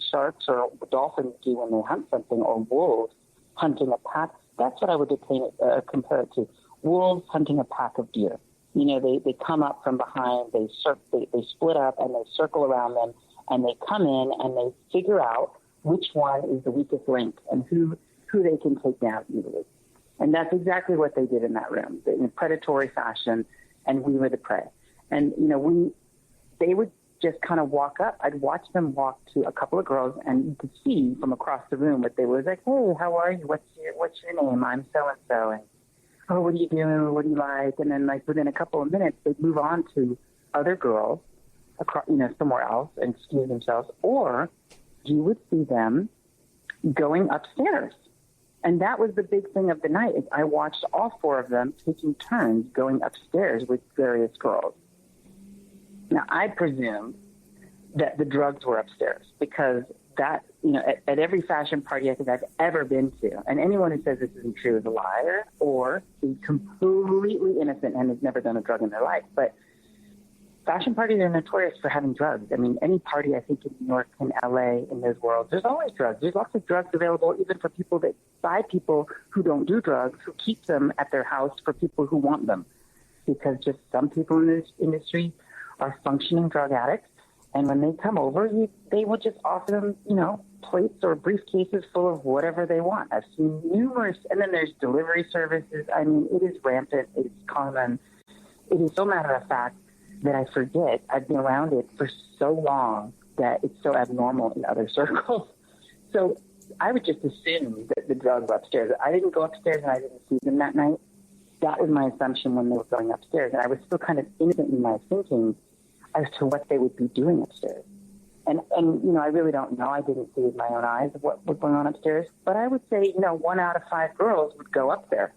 sharks or dolphins do when they hunt something, or wolves hunting a pack, that's what I would compare it to. Wolves hunting a pack of deer. They come up from behind, they split up, and they circle around them, and they come in, and they figure out which one is the weakest link and who they can take down easily. And that's exactly what they did in that room, in a predatory fashion, and we were the prey. And, they would just kind of walk up. I'd watch them walk to a couple of girls, and you could see from across the room what they were like, hey, how are you? What's your name? I'm so-and-so. And, oh, what are you doing? What do you like? And then, like, within a couple of minutes, they'd move on to other girls, across, somewhere else and excuse themselves. Or you would see them going upstairs. And that was the big thing of the night. I watched all four of them taking turns going upstairs with various girls. Now, I presume that the drugs were upstairs because that, at every fashion party I think I've ever been to, and anyone who says this isn't true is a liar or is completely innocent and has never done a drug in their life. But fashion parties are notorious for having drugs. I mean, any party I think in New York and LA, in those worlds, there's always drugs. There's lots of drugs available even for people that buy people who don't do drugs, who keep them at their house for people who want them. Because just some people in this industry are functioning drug addicts, And when they come over, they will just offer them, you know, plates or briefcases full of whatever they want. I've seen numerous, and then there's delivery services. I mean, it is rampant. It's common. It is so matter of fact that I forget. I've been around it for so long that it's so abnormal in other circles. So I would just assume that the drugs were upstairs. I didn't go upstairs and I didn't see them that night. That was my assumption when they were going upstairs. And I was still kind of innocent in my thinking as to what they would be doing upstairs. And you know, I really don't know. I didn't see with my own eyes what was going on upstairs. But I would say, you know, 1 out of 5 girls would go up there.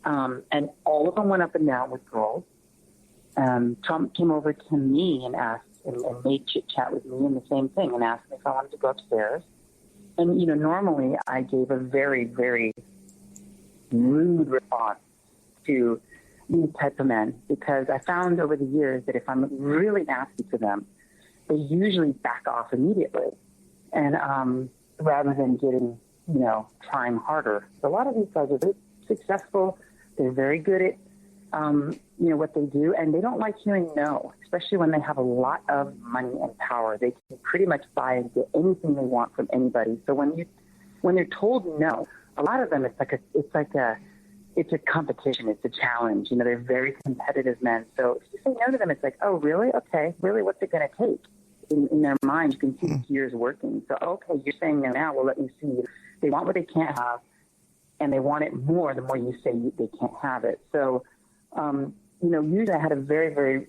And all of them went up and down with girls. Trump came over to me and asked, and made chit-chat with me and the same thing, and asked me if I wanted to go upstairs. And, you know, normally I gave a very, very rude response to these types of men, because I found over the years that if I'm really nasty to them, they usually back off immediately, and rather than getting, you know, trying harder. So a lot of these guys are very successful. They're very good at, you know, what they do, and they don't like hearing no, especially when they have a lot of money and power. They can pretty much buy and get anything they want from anybody. So when they're told no, a lot of them, it's a competition. It's a challenge. You know, they're very competitive men. So if you say no to them, it's like, oh, really? Okay. Really? What's it going to take? In their mind, you can see the gears working. So, okay, you're saying no now. Well, let me see. They want what they can't have, and they want it more the more you say they can't have it. So, you know, usually I had a very, very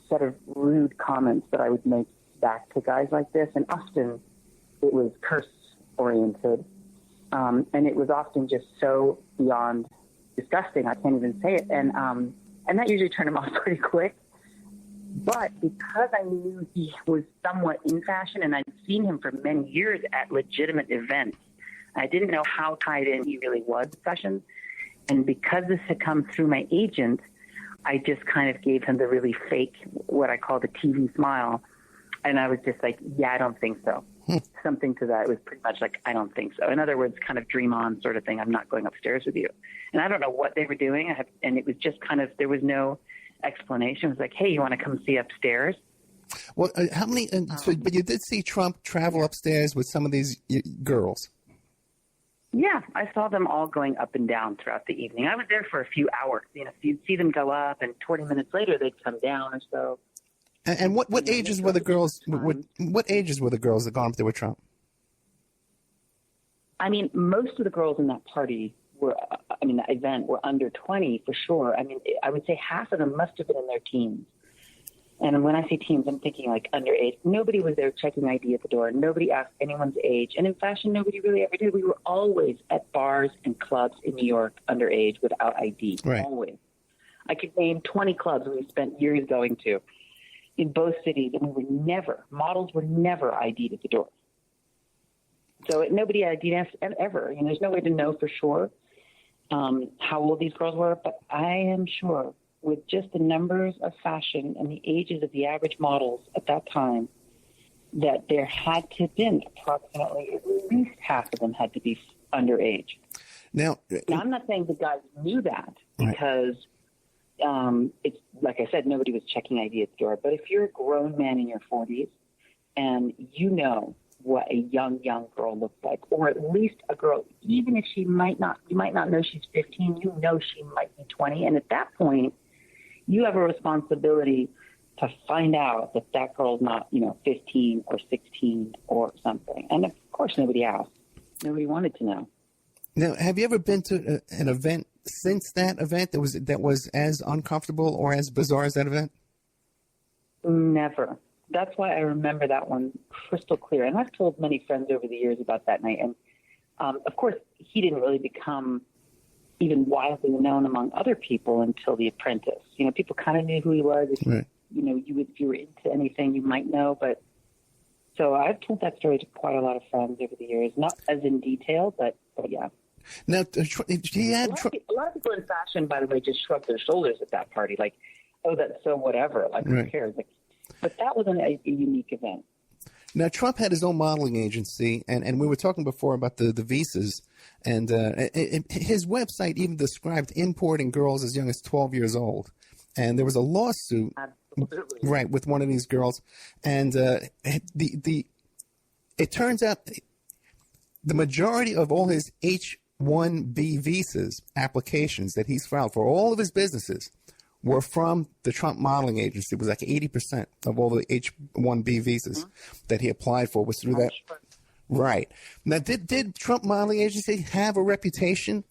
set of rude comments that I would make back to guys like this, and often it was curse-oriented, and it was often just so beyond disgusting, I can't even say it, and that usually turned him off pretty quick. But because I knew he was somewhat in fashion, and I'd seen him for many years at legitimate events, I didn't know how tied in he really was to fashion. And because this had come through my agent, I just kind of gave him the really fake, what I call the TV smile. And I was just like, yeah, I don't think so. Something to that. It was pretty much like, I don't think so. In other words, kind of dream on sort of thing. I'm not going upstairs with you. And I don't know what they were doing. And it was just kind of, there was no explanation. It was like, hey, you want to come see upstairs? Well, how many, but you did see Trump travel upstairs with some of these girls. Yeah, I saw them all going up and down throughout the evening. I was there for a few hours. You know, you'd see them go up, and 20 minutes later, they'd come down or so. And what ages were the girls? What ages were the girls that gone up there with Trump? I mean, most of the girls in that party that event were under 20 for sure. I mean, I would say half of them must have been in their teens. And when I say teens, I'm thinking like underage. Nobody was there checking ID at the door. Nobody asked anyone's age. And in fashion, nobody really ever did. We were always at bars and clubs in New York underage without ID. Right. Always. I could name 20 clubs we spent years going to in both cities, and models were never ID'd at the door. So nobody ID'd us ever. You know, there's no way to know for sure how old these girls were, but I am sure with just the numbers of fashion and the ages of the average models at that time, that there had to have been approximately at least half of them had to be underage. Now I'm not saying the guys knew that, because it's like I said, nobody was checking ID at the door. But if you're a grown man in your 40s and you know what a young girl looks like, or at least a girl, even if you might not know she's 15, you know she might be 20. And at that point, you have a responsibility to find out that that girl's not, 15 or 16 or something. And of course, nobody asked. Nobody wanted to know. Now, have you ever been to an event since that event that was as uncomfortable or as bizarre as that event? Never. That's why I remember that one crystal clear. And I've told many friends over the years about that night. And, of course, he didn't really become even widely known among other people until The Apprentice. People kind of knew who he was. If you were into anything, you might know. But so I've told that story to quite a lot of friends over the years, not as in detail, but yeah. Now, he had a lot of people in fashion, by the way, just shrugged their shoulders at that party, like, "Oh, that's so whatever." Like, who cares? Like, but that was a unique event. Now, Trump had his own modeling agency, and we were talking before about the visas, and his website even described importing girls as young as 12 years old. And there was a lawsuit right, with one of these girls. And it turns out the majority of all his H-1B visas applications that he's filed for all of his businesses were from the Trump modeling agency. It was like 80% of all the H-1B visas that he applied for was through that. Sure. Right. Now, did Trump modeling agency have a reputation?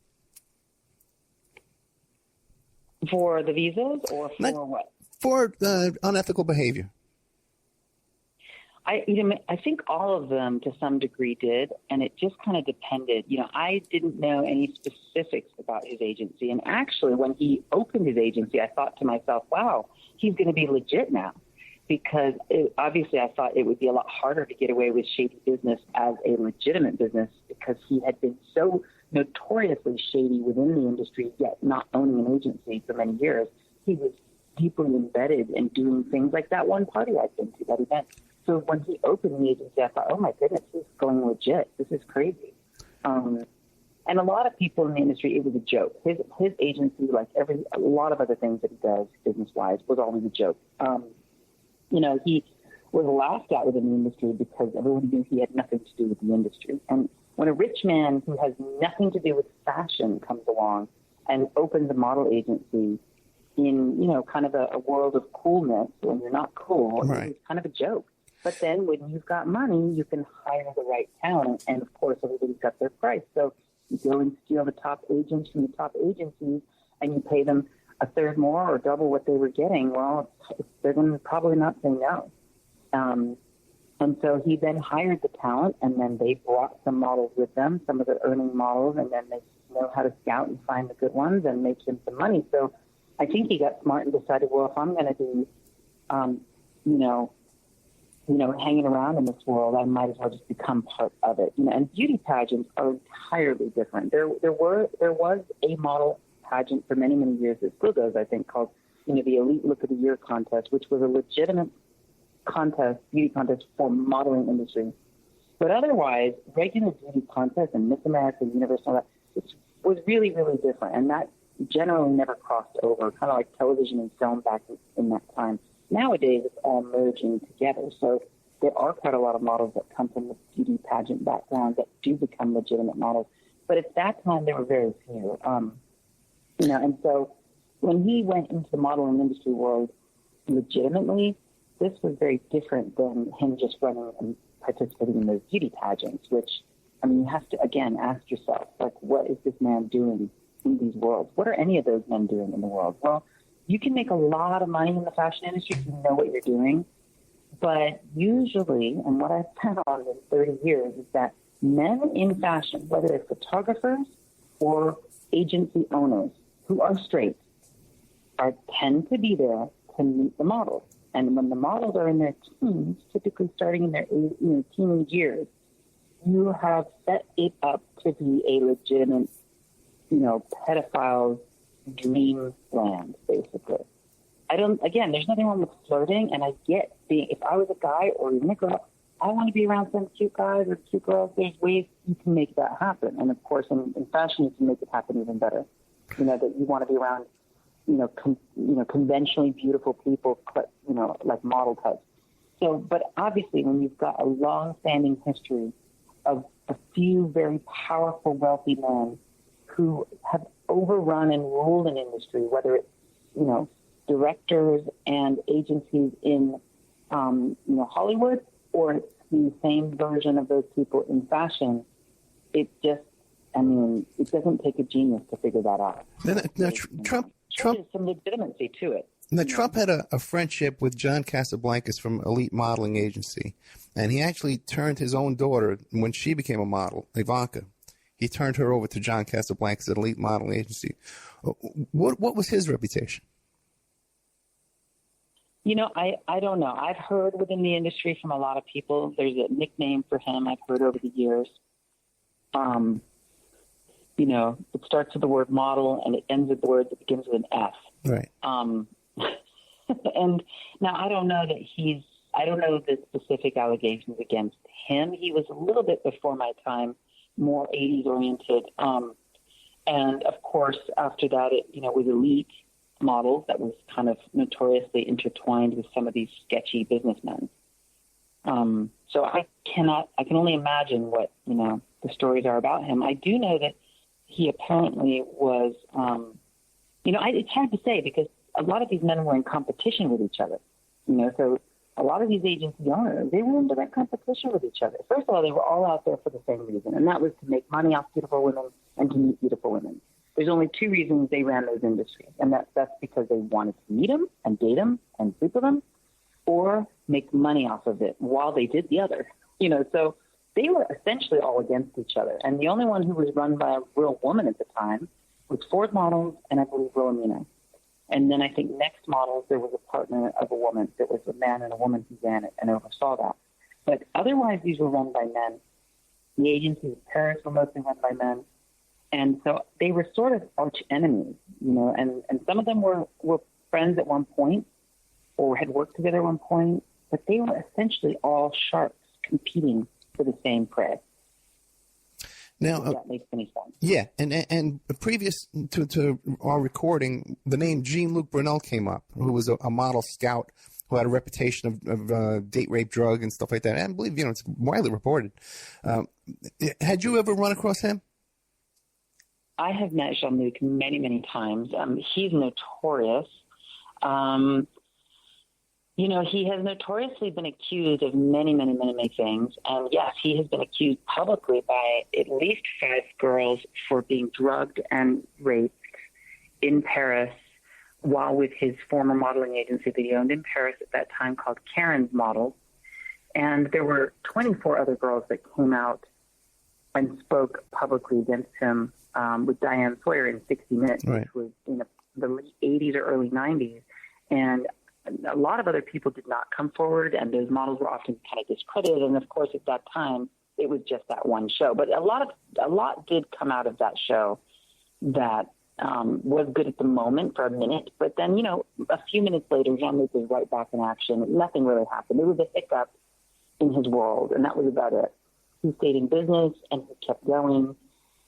For the visas or for what? For unethical behavior. I think all of them to some degree did, and it just kind of depended. I didn't know any specifics about his agency, and actually when he opened his agency, I thought to myself, wow, he's going to be legit now, because obviously I thought it would be a lot harder to get away with shady business as a legitimate business, because he had been so notoriously shady within the industry, yet not owning an agency for many years. He was deeply embedded in doing things like that one party I've been to, that event. So when he opened the agency, I thought, oh my goodness, this is going legit. This is crazy. And a lot of people in the industry, it was a joke. His agency, like a lot of other things that he does business-wise, was always a joke. He was laughed at within the industry because everyone knew he had nothing to do with the industry. And when a rich man who has nothing to do with fashion comes along and opens a model agency in, kind of a world of coolness, when you're not cool, right, it's kind of a joke. But then when you've got money, you can hire the right talent, and of course everybody's got their price. So you go and steal the top agents from the top agencies, and you pay them a third more or double what they were getting. Well, they're going to probably not say no. And so he then hired the talent, and then they brought some models with them, some of the earning models, and then they know how to scout and find the good ones and make him some money. So I think he got smart and decided, well, if I'm going to be, hanging around in this world, I might as well just become part of it. And beauty pageants are entirely different. There was a model pageant for many, many years that still goes, I think, called, the Elite Look of the Year contest, which was a legitimate beauty contest for modeling industry. But otherwise, regular beauty contests and Miss America, Universe, all that, it was really, really different. And that generally never crossed over, kind of like television and film back in that time. Nowadays, it's all merging together. So there are quite a lot of models that come from the beauty pageant background that do become legitimate models. But at that time, there were very few. And so when he went into the modeling industry world legitimately, this was very different than him just running and participating in those beauty pageants, which, you have to, again, ask yourself, like, what is this man doing in these worlds? What are any of those men doing in the world? Well, you can make a lot of money in the fashion industry if you know what you're doing. But usually, and what I've found in 30 years, is that men in fashion, whether they're photographers or agency owners who are straight, tend to be there to meet the models. And when the models are in their teens, typically starting in their teenage years, you have set it up to be a legitimate, pedophile's dreamland, basically. There's nothing wrong with flirting, and I get if I was a guy or even a girl, I want to be around some cute guys or cute girls. There's ways you can make that happen. And of course, in fashion, you can make it happen even better. That you want to be around, conventionally beautiful people, like model types. So, but obviously, when you've got a long-standing history of a few very powerful, wealthy men who have overrun and ruled an industry, whether it's, directors and agencies in, Hollywood, or it's the same version of those people in fashion, it doesn't take a genius to figure that out. Now, Trump there's some legitimacy to it. Now, Trump had a friendship with John Casablancas from Elite Modeling Agency, and he actually turned his own daughter, when she became a model, Ivanka, he turned her over to John Casablancas at Elite Modeling Agency. What was his reputation? I don't know. I've heard within the industry from a lot of people, there's a nickname for him I've heard over the years. It starts with the word model and it ends with the word that begins with an F. Right. And now I don't know the specific allegations against him. He was a little bit before my time, more 80s oriented. And of course, after that, it was Elite. models that was kind of notoriously intertwined with some of these sketchy businessmen. So I can only imagine what, the stories are about him. I do know that he apparently was, it's hard to say because a lot of these men were in competition with each other, so a lot of these agency owners, they were in direct competition with each other. First of all, they were all out there for the same reason, and that was to make money off beautiful women and to meet beautiful women. There's only two reasons they ran those industries, and that's because they wanted to meet them and date them and sleep with them or make money off of it while they did the other. So they were essentially all against each other. And the only one who was run by a real woman at the time was Ford Models and I believe Wilhelmina. And then I think Next Models, there was a partner of a woman. There was a man and a woman who ran it and oversaw that. But otherwise, these were run by men. The agencies in Paris were mostly run by men. And so they were sort of arch enemies, and some of them were friends at one point or had worked together at one point, but they were essentially all sharks competing for the same prey. Now, if that makes any sense. Yeah, and previous to our recording, the name Jean-Luc Brunel came up, who was a model scout who had a reputation of date rape, drug, and stuff like that. And I believe, it's widely reported. Had you ever run across him? I have met Jean-Luc many, many times. He's notorious. He has notoriously been accused of many, many, many, many things. And yes, he has been accused publicly by at least 5 girls for being drugged and raped in Paris while with his former modeling agency that he owned in Paris at that time called Karen's Models. And there were 24 other girls that came out and spoke publicly against him with Diane Sawyer in 60 Minutes, right, which was in the late 80s or early 90s. And a lot of other people did not come forward, and those models were often kind of discredited. And of course, at that time, it was just that one show. But a lot did come out of that show that was good at the moment for a minute. But then, a few minutes later, Jean-Luc was right back in action. Nothing really happened. It was a hiccup in his world, and that was about it. He stayed in business, and he kept going.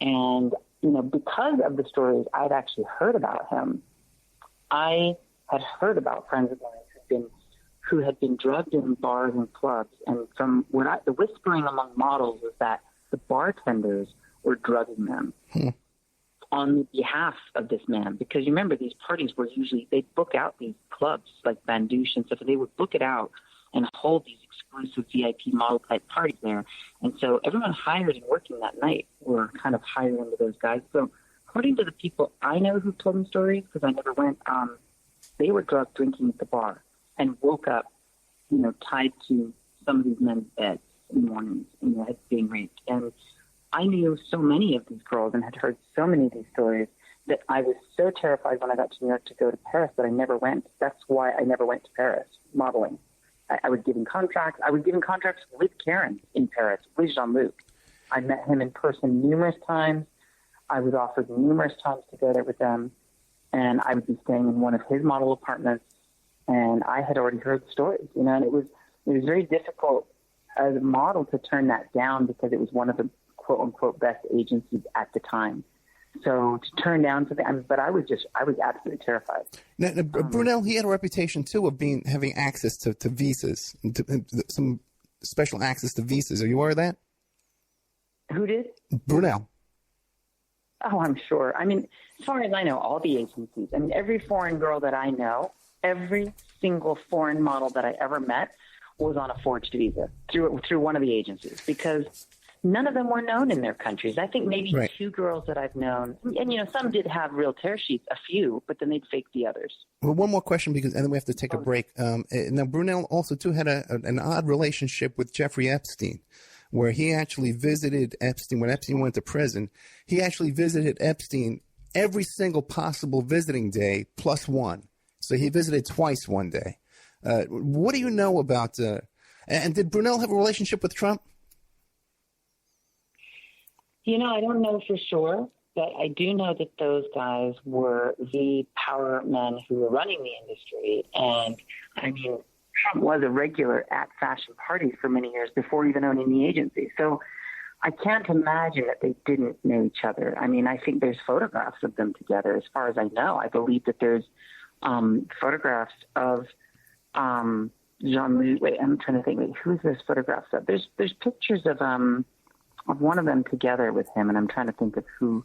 And, because of the stories I'd actually heard about him, I had heard about friends of mine who had been drugged in bars and clubs. And from the whispering among models was that the bartenders were drugging them on behalf of this man. Because you remember, these parties were usually, they'd book out these clubs like Bandouche and stuff, and they would book it out and hold these exclusive VIP model type parties there. And so everyone hired and working that night were kind of hired into those guys. So according to the people I know who told me stories, because I never went, they were drunk drinking at the bar and woke up, tied to some of these men's beds in the mornings, being raped. And I knew so many of these girls and had heard so many of these stories that I was so terrified when I got to New York to go to Paris that I never went. That's why I never went to Paris modeling. I was given contracts. I was given contracts with Karen in Paris, with Jean-Luc. I met him in person numerous times. I was offered numerous times to go there with them. And I would be staying in one of his model apartments, and I had already heard the stories, and it was very difficult as a model to turn that down because it was one of the quote unquote best agencies at the time. So to turn down something, but I was absolutely terrified. Now, Brunel, he had a reputation too of having access to visas, some special access to visas. Are you aware of that? Who did? Brunel. Oh, I'm sure. I mean, as far as I know, all the agencies, every foreign girl that I know, every single foreign model that I ever met was on a forged visa through one of the agencies because none of them were known in their countries. I think maybe right. 2 girls that I've known, and some did have real tear sheets, a few, but then they'd fake the others. Well, one more question and then we have to take a break. Now, Brunel also too had an odd relationship with Jeffrey Epstein, where he actually visited Epstein when Epstein went to prison. He actually visited Epstein every single possible visiting day plus one. So he visited twice one day. What do you know about and did Brunel have a relationship with Trump? I don't know for sure, but I do know that those guys were the power men who were running the industry. And Trump was a regular at fashion parties for many years before even owning the agency. So I can't imagine that they didn't know each other. I think there's photographs of them together as far as I know. I believe that there's photographs of Jean-Louis. Wait, I'm trying to think. Wait, who's this photographs of? There's pictures of one of them together with him, and I'm trying to think of who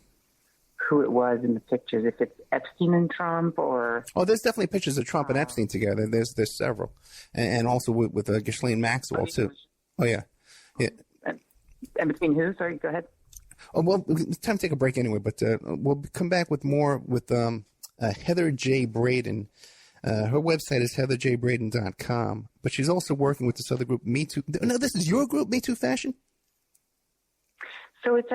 it was in the pictures. If it's Epstein and Trump, or there's definitely pictures of Trump and Epstein together. There's several, and also with Ghislaine Maxwell too. Oh yeah. And between who? Sorry, go ahead. Oh, well, it's time to take a break anyway, but we'll come back with more with Heather J. Braden. Her website is heatherjbraden.com, but she's also working with this other group, Me Too. No, this is your group, Me Too Fashion? So it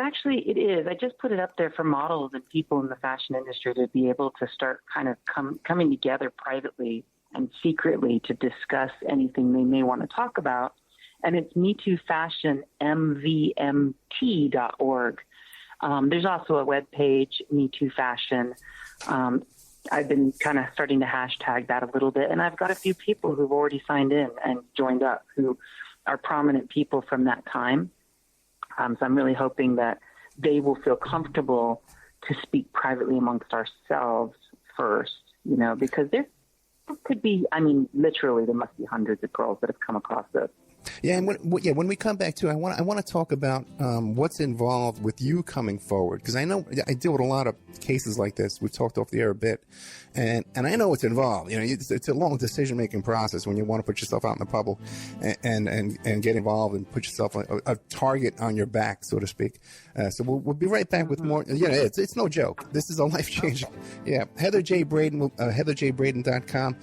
is. I just put it up there for models and people in the fashion industry to be able to start kind of coming together privately and secretly to discuss anything they may want to talk about. And it's MeTooFashionMVMT.org. There's also a webpage, Me Too Fashion. I've been kind of starting to hashtag that a little bit, and I've got a few people who've already signed in and joined up who are prominent people from that time. So I'm really hoping that they will feel comfortable to speak privately amongst ourselves first, because there could be, literally there must be hundreds of girls that have come across this. Yeah, and when we come back to, I want to talk about what's involved with you coming forward, because I know I deal with a lot of cases like this. We've talked off the air a bit, and I know what's involved. It's a long decision making process when you want to put yourself out in the public and get involved and put yourself a target on your back, so to speak. So we'll be right back with more. It's no joke. This is a life changing. Yeah, Heather J. Braden, heatherjbraden.com.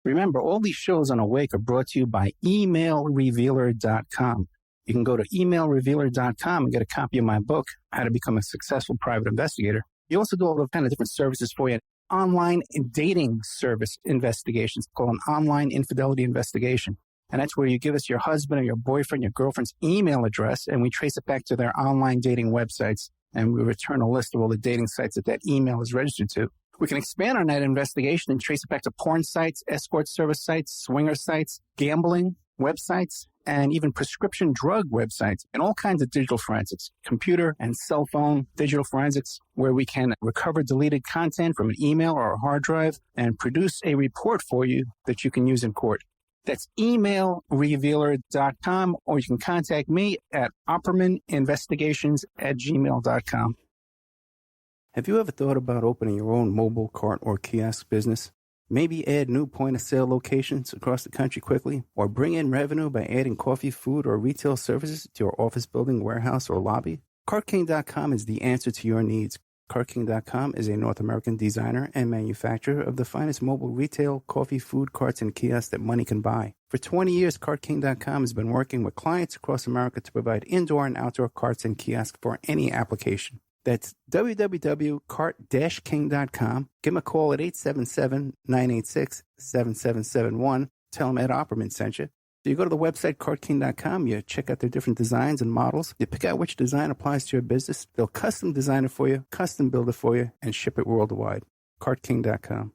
Remember, all these shows on Awake are brought to you by emailrevealer.com. You can go to emailrevealer.com and get a copy of my book, How to Become a Successful Private Investigator. You also do all the kind of different services for you. Online dating service investigations called an online infidelity investigation. And that's where you give us your husband or your boyfriend, your girlfriend's email address, and we trace it back to their online dating websites, and we return a list of all the dating sites that email is registered to. We can expand on that investigation and trace it back to porn sites, escort service sites, swinger sites, gambling websites, and even prescription drug websites, and all kinds of digital forensics, computer and cell phone digital forensics, where we can recover deleted content from an email or a hard drive and produce a report for you that you can use in court. That's emailrevealer.com, or you can contact me at oppermaninvestigations@gmail.com. Have you ever thought about opening your own mobile cart or kiosk business? Maybe add new point-of-sale locations across the country quickly, or bring in revenue by adding coffee, food, or retail services to your office building, warehouse, or lobby? CartKing.com is the answer to your needs. CartKing.com is a North American designer and manufacturer of the finest mobile retail, coffee, food carts, and kiosks that money can buy. For 20 years, CartKing.com has been working with clients across America to provide indoor and outdoor carts and kiosks for any application. That's www.cart-king.com. Give them a call at 877-986-7771. Tell them Ed Opperman sent you. So you go to the website, cartking.com, you check out their different designs and models. You pick out which design applies to your business. They'll custom design it for you, custom build it for you, and ship it worldwide. cartking.com.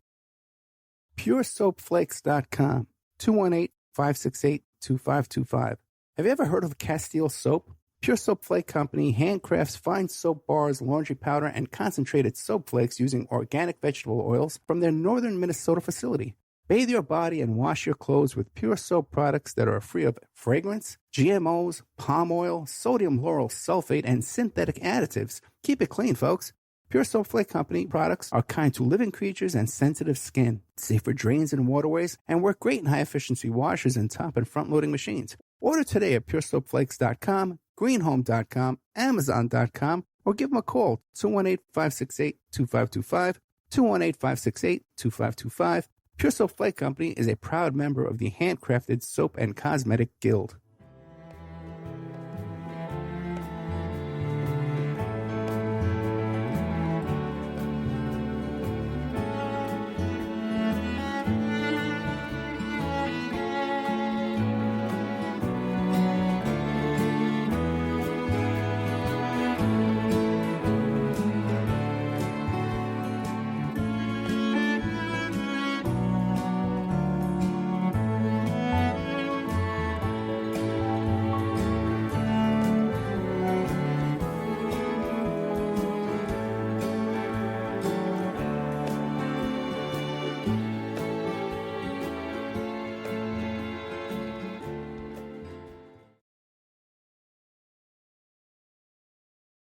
PureSoapFlakes.com, 218-568-2525. Have you ever heard of Castile Soap? Pure Soap Flake Company handcrafts fine soap bars, laundry powder, and concentrated soap flakes using organic vegetable oils from their northern Minnesota facility. Bathe your body and wash your clothes with pure soap products that are free of fragrance, GMOs, palm oil, sodium lauryl sulfate, and synthetic additives. Keep it clean, folks. Pure Soap Flake Company products are kind to living creatures and sensitive skin, safe for drains and waterways, and work great in high-efficiency washers and top and front-loading machines. Order today at puresoapflakes.com, greenhome.com, amazon.com, or give them a call, 218-568-2525, 218-568-2525. Pure Soap Flake Company is a proud member of the Handcrafted Soap and Cosmetic Guild.